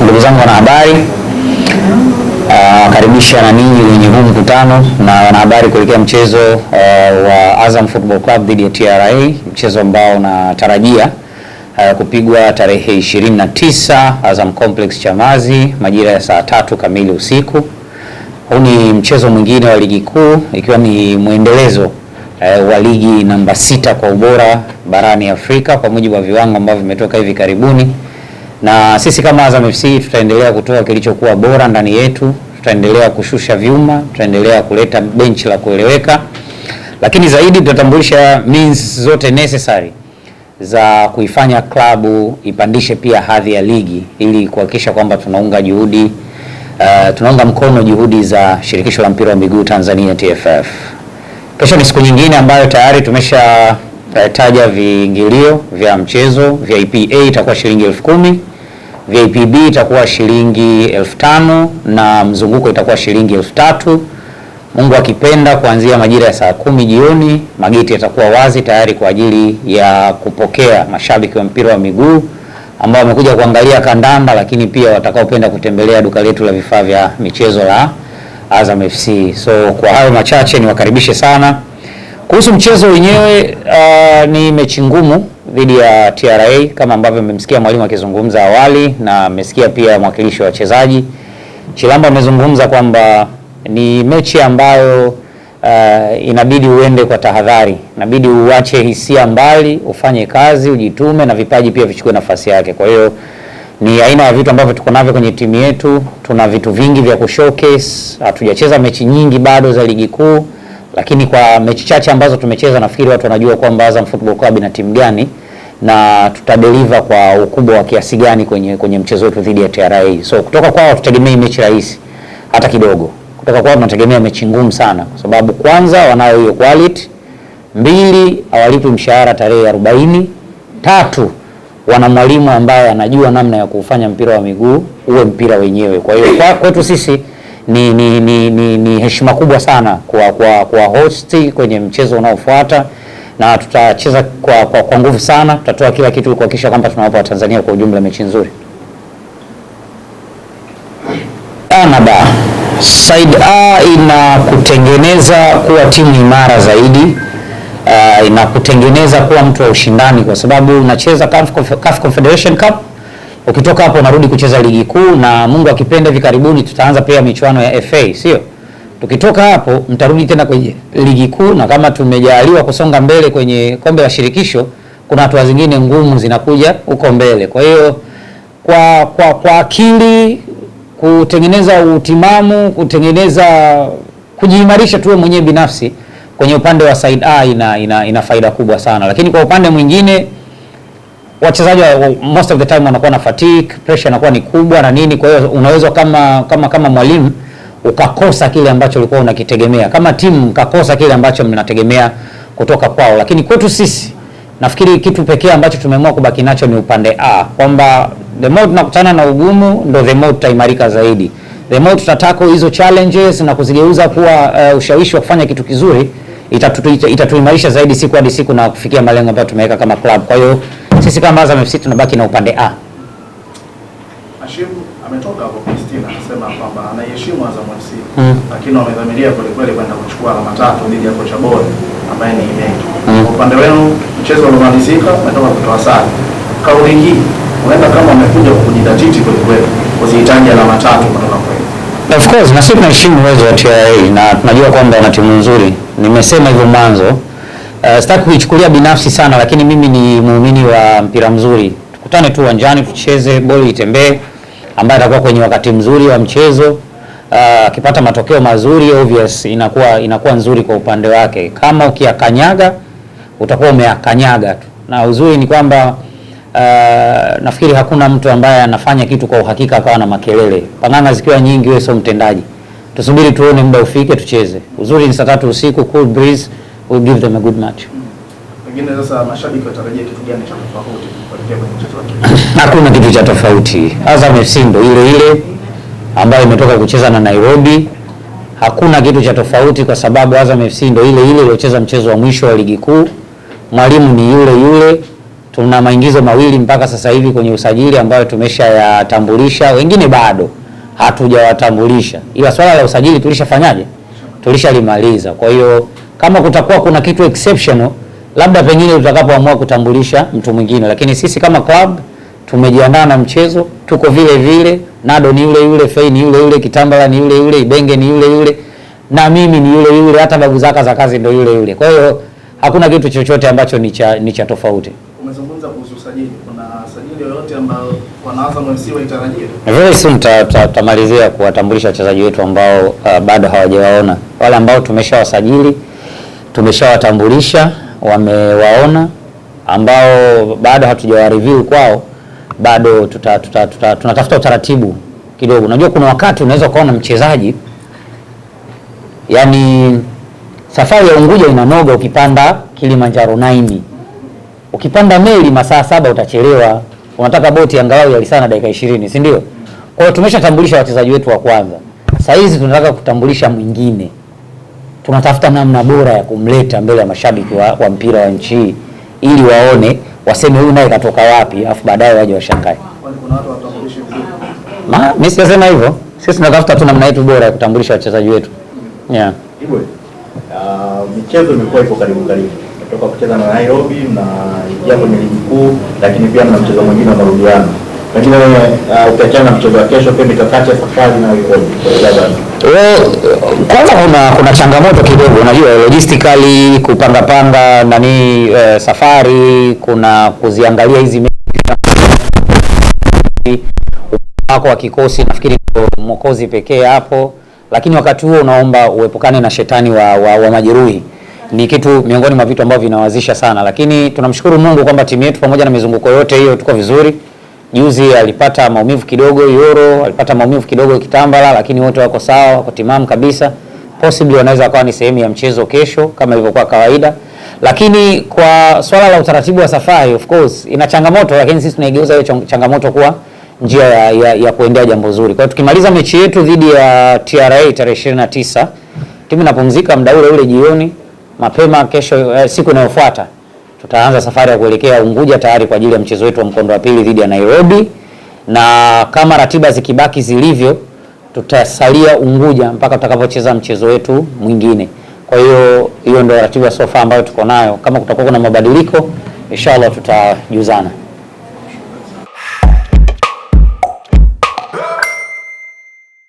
Ndugu zangu wanahabari, karibisha na ninyi kwenye huu mkutano na wanahabari kuelekea mchezo wa Azam Football Club dhidi ya TRA, mchezo ambao unatarajia kupigwa tarehe 29 Azam Complex Chamazi majira ya saa 3 kamili usiku. Huu ni mchezo mwingine wa ligi kuu, ikiwa ni mwendelezo wa ligi namba 6 kwa ubora barani Afrika kwa mujibu wa viwango ambavyo vimetoka hivi karibuni. Na sisi kama Azam FC tutaendelea kutoa kilichokuwa bora ndani yetu, tutaendelea kushusha vyuma, tutaendelea kuleta benchi la kueleweka, lakini zaidi tutatambulisha means zote necessary za kuifanya klabu ipandishe pia hadhi ya ligi ili kuhakikisha kwamba tunaunga mkono juhudi za shirikisho la mpira wa miguu Tanzania TFF. Kesho ni siku nyingine ambayo tayari tumesha taja viingilio vya mchezo. VIP A itakuwa shilingi 10,000, VIP B itakuwa shilingi 5,000 na mzunguko itakuwa shilingi 3,000. Mungu akipenda, kuanzia majira ya saa 10 jioni mageti yatakuwa wazi tayari kwa ajili ya kupokea mashabiki wa mpira wa miguu ambao wamekuja kuangalia kandanda, lakini pia watakaopenda kutembelea duka letu la vifaa vya michezo la Azam FC. So kwa hayo machache niwakaribishe sana. Kuhusu mchezo wenyewe, ni mechi ngumu dhidi ya TRA kama ambavyo mmemsikia mwalimu akizungumza awali na mmesikia pia mwakilishi wa wachezaji. Chilamba amezungumza kwamba ni mechi ambayo inabidi uende kwa tahadhari, inabidi uache hisia mbali, ufanye kazi, ujitume na vipaji pia vichukue nafasi yake. Kwa hiyo ni aina ya vitu ambavyo tuko navyo kwenye timu yetu. Tuna vitu vingi vya kushowcase. Hatujacheza mechi nyingi bado za ligi kuu, lakini kwa mechi chache ambazo tumecheza nafikiri watu wanajua kwamba Azam Football Club ina timu gani na tutadeliver kwa ukubwa wa kiasi gani kwenye mchezo wetu dhidi ya TRA. So kutoka kwao tutegemei mechi rahisi hata kidogo. Kutoka kwao tunategemea mechi ngumu sana kwa sababu kwanza wanayo hiyo quality, 2 hawalipi mshahara tarehe 40, 3 wana mwalimu ambaye anajua namna ya kufanya mpira wa miguu uwe mpira wenyewe. Kwa hiyo kwetu sisi ni heshima kubwa sana kwa host kwenye mchezo unaofuata, na tutacheza kwa nguvu sana, tutatoa kila kitu kuhakikisha kwamba tunawapa Watanzania kwa ujumla mechi nzuri. Anaba Side A inakutengeneza kuwa timu imara zaidi, inakutengeneza kuwa mtu wa ushindani kwa sababu unacheza CAF Confederation Cup. Ukitoka hapo unarudi kucheza ligi kuu, na Mungu akipenda hivi karibuni tutaanza pia michuano ya FA, sio? Tukitoka hapo mtarudi tena kwenye ligi kuu, na kama tumejaliwa kusonga mbele kwenye kombe la shirikisho kuna hatua zingine ngumu zinakuja huko mbele. Kwa hiyo kwa akili, kutengeneza utimamu, kujiimarisha tu mwenyewe binafsi kwenye upande wa side A ina faida kubwa sana. Lakini kwa upande mwingine wachezaji most of the time wanakuwa na fatigue, pressure inakuwa ni kubwa na nini. Kwa hiyo unaweza kama mwalimu ukakosa kile ambacho ulikuwa unakitegemea, kama timu mkakosa kile ambacho mnategemea kutoka kwao. Lakini kwetu sisi nafikiri kitu pekee ambacho tumeamua kubaki nacho ni upande A, kwamba the more tunakutana na ugumu ndo the more tutaimarika zaidi. The more tutatako hizo challenges na kuzigeuza kuwa ushawishi wa kufanya kitu kizuri, itatuimarisha zaidi siku hadi siku na kufikia malengo ambayo tumeweka kama club. Kwa hiyo sisi kama Azam FC tunabaki na upande A. Hashim ametoka hapo Kristina anasema kwamba anaheshimu Azam FC, lakini wamedhamiria kweli kwenda kuchukua alama 3 dhidi ya kocha bora ambaye ni Imeki. Kwa upande wenu mchezo uliomalizika umetoka kutoa sare. Kauli hii huenda kama wamekuja kujidhatiti kweli kuzihitaji alama 3 kutoka kwenu. Of course, na sisi tunaheshimu uwezo wa TRA na tunajua kwamba wana timu nzuri. Nimesema hivyo mwanzo. Sitaki kuichukulia binafsi sana, lakini mimi ni muumini wa mpira mzuri. Tukutane tu uwanjani, tucheze, boli itembee, ambaye atakuwa kwenye wakati mzuri wa mchezo. Akipata matokeo mazuri obvious inakuwa nzuri kwa upande wake. Kama ukiakanyaga utakuwa umeakanyaga tu. Na uzuri ni kwamba nafikiri hakuna mtu ambaye anafanya kitu kwa uhakika akawa na makelele. Panganga zikiwa nyingi wewe sio mtendaji. Tusubiri tuone muda ufike tucheze. Uzuri ni saa 3 usiku, cool breeze, we'll give them a good match. Pengine sasa mashabiki watarajia kitu gani cha tofauti kuelekea kwenye mchezo wake? Hakuna kitu cha tofauti. Azam FC ndio ile ambayo imetoka kucheza na Nairobi. Hakuna kitu cha tofauti kwa sababu Azam FC ndio ile iliyocheza mchezo wa mwisho wa ligi kuu. Mwalimu ni yule. Tuna maingizo mawili mpaka sasa hivi kwenye usajili ambayo tumeshayatambulisha, wengine bado hatujawatambulisha, ila swala la usajili tulishafanyaje, tulishalimaliza. Kwa hiyo kama kutakuwa kuna kitu exceptional, labda pengine tutakapoamua kutambulisha mtu mwingine, lakini sisi kama club tumejiandaa na mchezo, tuko vile vile. Nado ni yule yule, Fei ni yule yule, Kitambala ni yule yule, Ibenge ni yule yule, na mimi ni yule yule, hata babu zaka za kazi ndio yule yule. Kwa hiyo hakuna kitu chochote ambacho ni cha tofauti. Umezungumza kuhusu usajili, kuna sajili yoyote ambayo kwa Azam FC waitarajia? Very soon tutamalizia kuwatambulisha wachezaji wetu ambao bado hawajawaona. Wale ambao tumeshawasajili, tumeshawatambulisha, wamewaona. Ambao bado hatujawa review kwao, bado tunatafuta utaratibu kidogo. Unajua kuna wakati unaweza kuona mchezaji, yani safari ya Unguja inanoga ukipanda Kilimanjaro 9. Ukipanda meli masaa 7 utachelewa. Unataka boti angalau ya lisana dakika 20, si ndio? Kwa hiyo tumeshatambulisha wachezaji wetu wa kwanza. Sasa hizi tunataka kutambulisha mwingine. Tunatafuta namna bora ya kumleta mbele ya mashabiki wa mpira wa nchi ili waone, waseme huyu naye katoka wapi, afu baadaye waje washangae. Kuna watu watambulisha vizuri. Mimi sisema hivyo. Sisi tunatafuta tu namna yetu bora ya kutambulisha wachezaji wetu. Yeah. Hivyo michezo imekuwa ipo karibu. Kutoka kucheza na Nairobi na ingia kwenye ligi kuu, lakini pia na mchezo mwingine wa marudiano. Pengine ukiachana na mchezo wa kesho, pia mikakati ya safari na ikoje? Kwanza kuna changamoto kidogo, unajua logistically kupanga safari, kuna kuziangalia hizi wako wa kikosi, nafikiri Mwokozi pekee hapo, lakini wakati huo unaomba uepukane na shetani wa majeruhi. Ni kitu miongoni mwa vitu ambavyo vinawazisha sana, lakini tunamshukuru Mungu kwamba timu yetu pamoja na mizunguko yote hiyo tuko vizuri. Juzi alipata maumivu kidogo Yoro, alipata maumivu kidogo Kitambala, lakini wote wako sawa, wako timamu kabisa. Possibly wanaweza kuwa ni sehemu ya mchezo kesho kama ilivyokuwa kawaida. Lakini kwa swala la utaratibu wa safari, of course ina changamoto, lakini sisi tunaigeuza hiyo changamoto kuwa njia ya kuendea jambo zuri. Kwa hiyo tukimaliza mechi yetu dhidi ya TRA tarehe 29, timu inapumzika muda ule jioni, mapema kesho siku inayofuata tutaanza safari ya kuelekea Unguja tayari kwa ajili ya mchezo wetu wa mkondo wa pili dhidi ya Nairobi, na kama ratiba zikibaki zilivyo tutasalia Unguja mpaka tutakapocheza mchezo wetu mwingine. Kwa hiyo ndio ratiba so far ambayo tuko nayo. Kama kutakuwa kuna mabadiliko, inshallah tutajuzana.